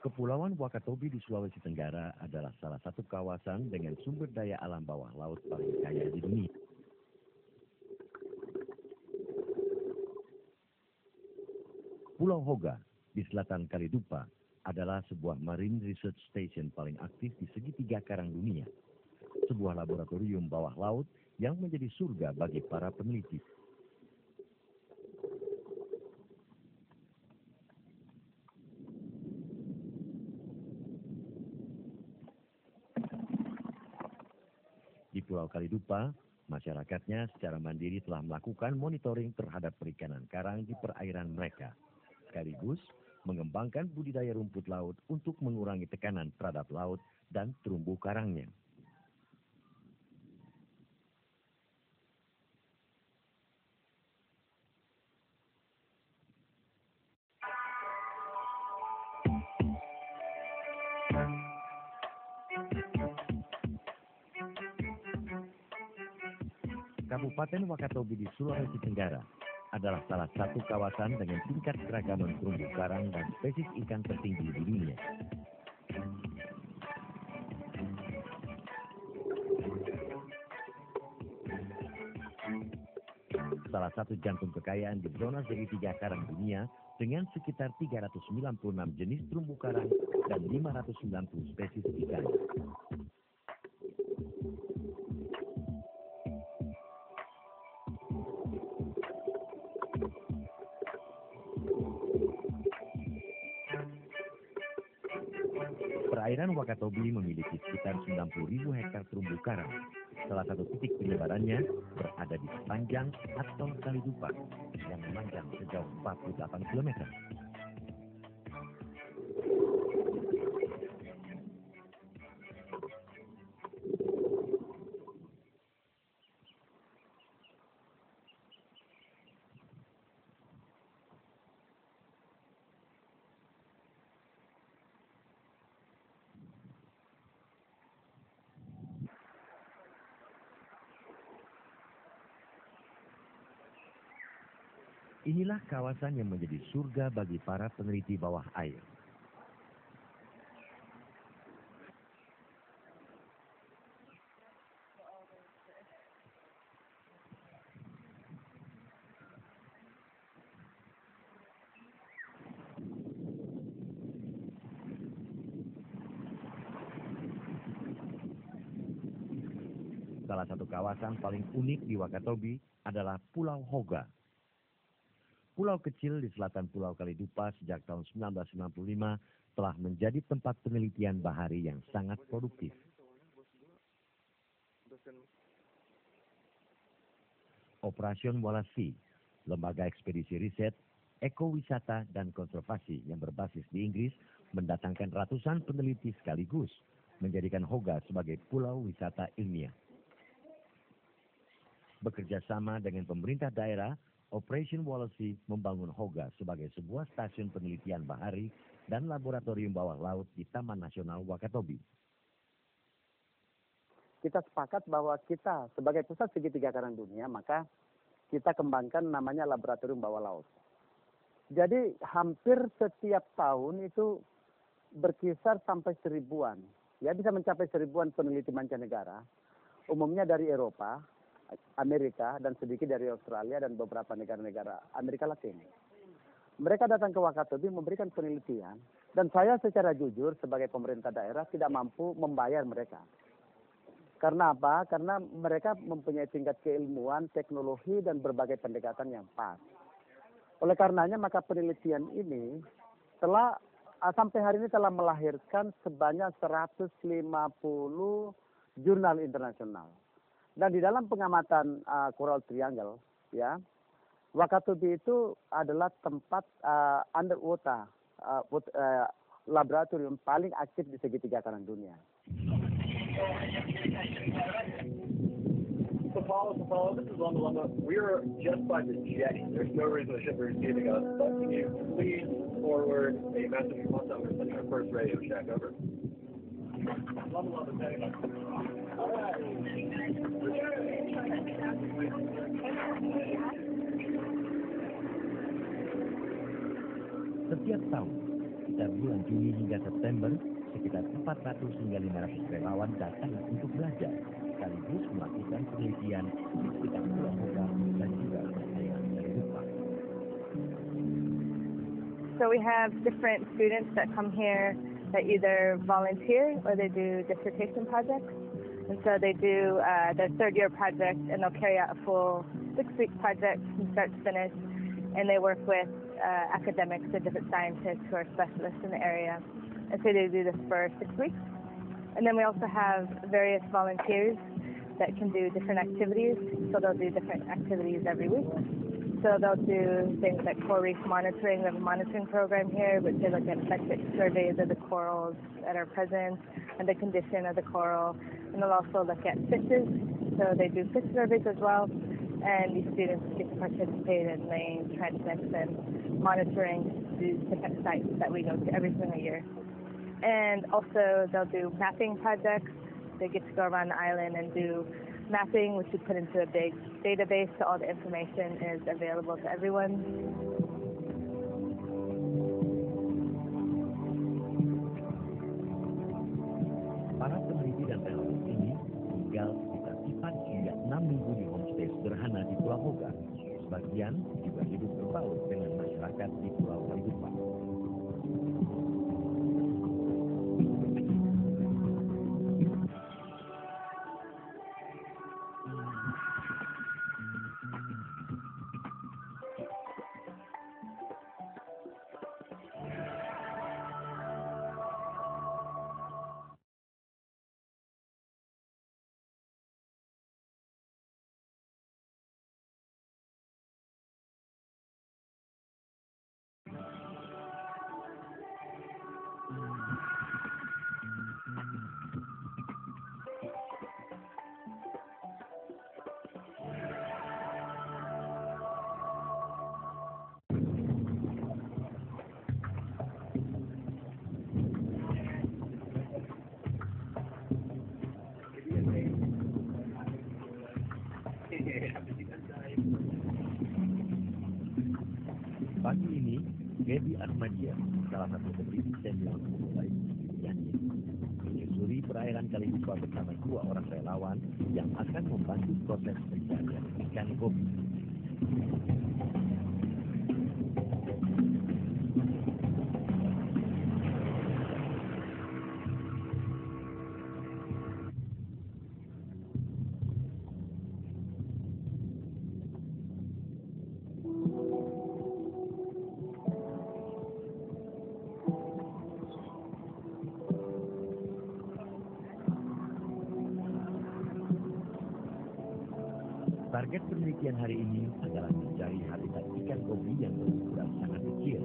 Kepulauan Wakatobi di Sulawesi Tenggara adalah salah satu kawasan dengan sumber daya alam bawah laut paling kaya di dunia. Pulau Hoga di selatan Kaledupa adalah sebuah Marine Research Station paling aktif di segitiga karang dunia. Sebuah laboratorium bawah laut yang menjadi surga bagi para peneliti. Di Pulau Kaledupa, masyarakatnya secara mandiri telah melakukan monitoring terhadap perikanan karang di perairan mereka, sekaligus mengembangkan budidaya rumput laut untuk mengurangi tekanan terhadap laut dan terumbu karangnya. Kabupaten Wakatobi di Sulawesi Tenggara adalah salah satu kawasan dengan tingkat keragaman terumbu karang dan spesies ikan tertinggi di dunia. Salah satu jantung kekayaan di zona segitiga karang dunia dengan sekitar 396 jenis terumbu karang dan 590 spesies ikan. Perairan Wakatobi memiliki sekitar 90.000 hektar terumbu karang. Salah satu titik penyebarannya berada di sepanjang atol Kaledupa yang memanjang sejauh 48 km. Inilah kawasan yang menjadi surga bagi para peneliti bawah air. Salah satu kawasan paling unik di Wakatobi adalah Pulau Hoga. Pulau kecil di selatan Pulau Kaledupa sejak tahun 1995 telah menjadi tempat penelitian bahari yang sangat produktif. Operation Walasi, lembaga ekspedisi riset, ekowisata, dan konservasi yang berbasis di Inggris, mendatangkan ratusan peneliti sekaligus, menjadikan Hoga sebagai pulau wisata ilmiah. Bekerja sama dengan pemerintah daerah, Operation Walasi membangun Hoga sebagai sebuah stasiun penelitian bahari dan laboratorium bawah laut di Taman Nasional Wakatobi. Kita sepakat bahwa kita sebagai pusat segitiga karang dunia, maka kita kembangkan namanya laboratorium bawah laut. Jadi hampir setiap tahun itu berkisar sampai 1000-an. Ya, bisa mencapai 1000-an peneliti mancanegara. Umumnya dari Eropa, Amerika, dan sedikit dari Australia dan beberapa negara-negara Amerika Latin. Mereka datang ke Wakatobi memberikan penelitian, dan saya secara jujur sebagai pemerintah daerah tidak mampu membayar mereka. Karena apa? Karena mereka mempunyai tingkat keilmuan, teknologi, dan berbagai pendekatan yang pas. Oleh karenanya maka penelitian ini telah sampai hari ini telah melahirkan sebanyak 150 jurnal internasional. Dan di dalam pengamatan Coral Triangle, ya, Wakatobi itu adalah tempat underwater laboratorium paling aktif di segitiga kanan dunia. Apollo, this is Lama. We're just by the jetty. There's no reason the ship is receiving us, but can you please forward a message from us that we're sending our first radio check, over. Lama, all right. Setiap tahun, sekitar bulan Juni hingga September, sekitar 400 hingga 500 relawan datang untuk belajar, sekaligus melakukan penelitian di sekitar Pulau Hoga dan juga perairan kaledupa. So we have different students that come here that either volunteer or they do dissertation projects. And so they do their third-year project, and they'll carry out a full 6-week project from start to finish. And they work with academics and different scientists who are specialists in the area. And so they do this for 6 weeks. And then we also have various volunteers that can do different activities. So they'll do different activities every week. So they'll do things like coral reef monitoring. We have a monitoring program here, which they look at metric surveys of the corals that are present and the condition of the coral. And they'll also look at fishes. So they do fish surveys as well. And these students get to participate in laying transits and monitoring these different sites that we go to every single year. And also they'll do mapping projects. They get to go around the island and do mapping, which we put into a big database, so all the information is available to everyone. Para peneliti dan relawan ini tinggal sekitar 4 hingga 6 minggu di homestay sederhana di Pulau Hoga. Sebagian juga hidup berbaur dengan masyarakat di Pulau Kaledupa. Pagi ini, Gaby Ahmadiyah, salah satu peneliti senior mulai penelitiannya, menyusuri perairan Kaledupa bersama 2 orang relawan yang akan membantu proses pencarian ikan gobi. Target penelitian hari ini adalah mencari habitat ikan gobi yang berukuran sangat kecil.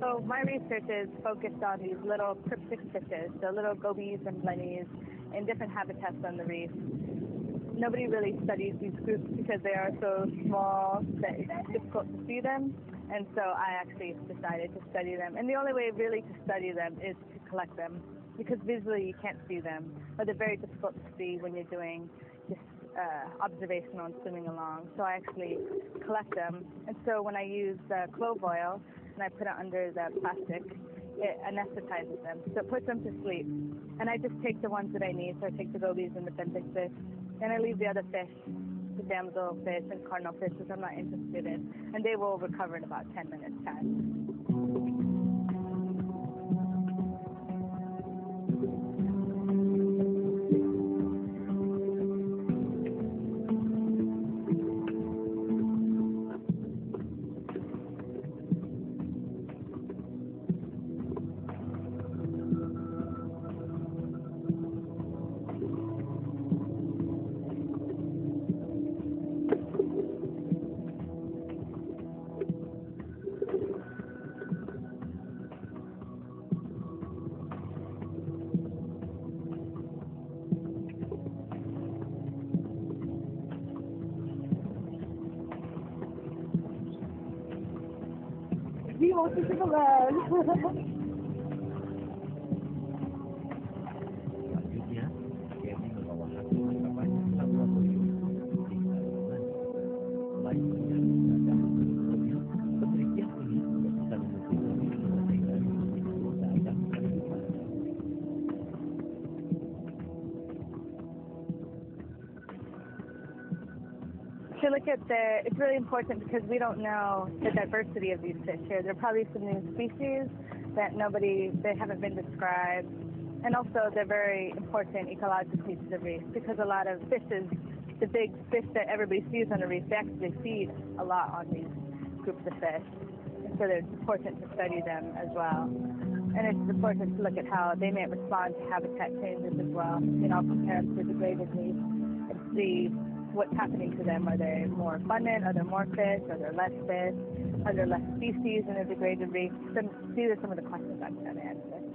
So my research is focused on these little cryptic fishes, the little gobies and blennies in different habitats on the reef. Nobody really studies these groups because they are so small that it's difficult to see them. And so I actually decided to study them. And the only way really to study them is to collect them, because visually you can't see them, or they're very difficult to see when you're doing just observational and swimming along. So I actually collect them. And so when I use clove oil and I put it under the plastic, it anesthetizes them. So it puts them to sleep. And I just take the ones that I need. So I take the gobies and the benthic fish. And I leave the other fish, the damsel fish and cardinal fish, which I'm not interested in. And they will recover in about 10 minutes time. He wants to take a ride. Selanjutnya, Gaby membawa hasil tangkapannya ke laboratorium untuk dianalisis. Selain melihat keberadaan gobi, penelitian ini juga bisa mengukur To look at it's really important because we don't know the diversity of these fish here. There are probably some new species that they haven't been described. And also they're very important ecologically to the reef because a lot of fishes, the big fish that everybody sees on the reef, they actually feed a lot on these groups of fish. And so it's important to study them as well. And it's important to look at how they may respond to habitat changes as well. You know, compare them to degraded reefs and see what's happening to them. Are they more abundant? Are there more fish? Are there less fish? Are there less species in a degraded reef? So these are some of the questions I'm trying to answer.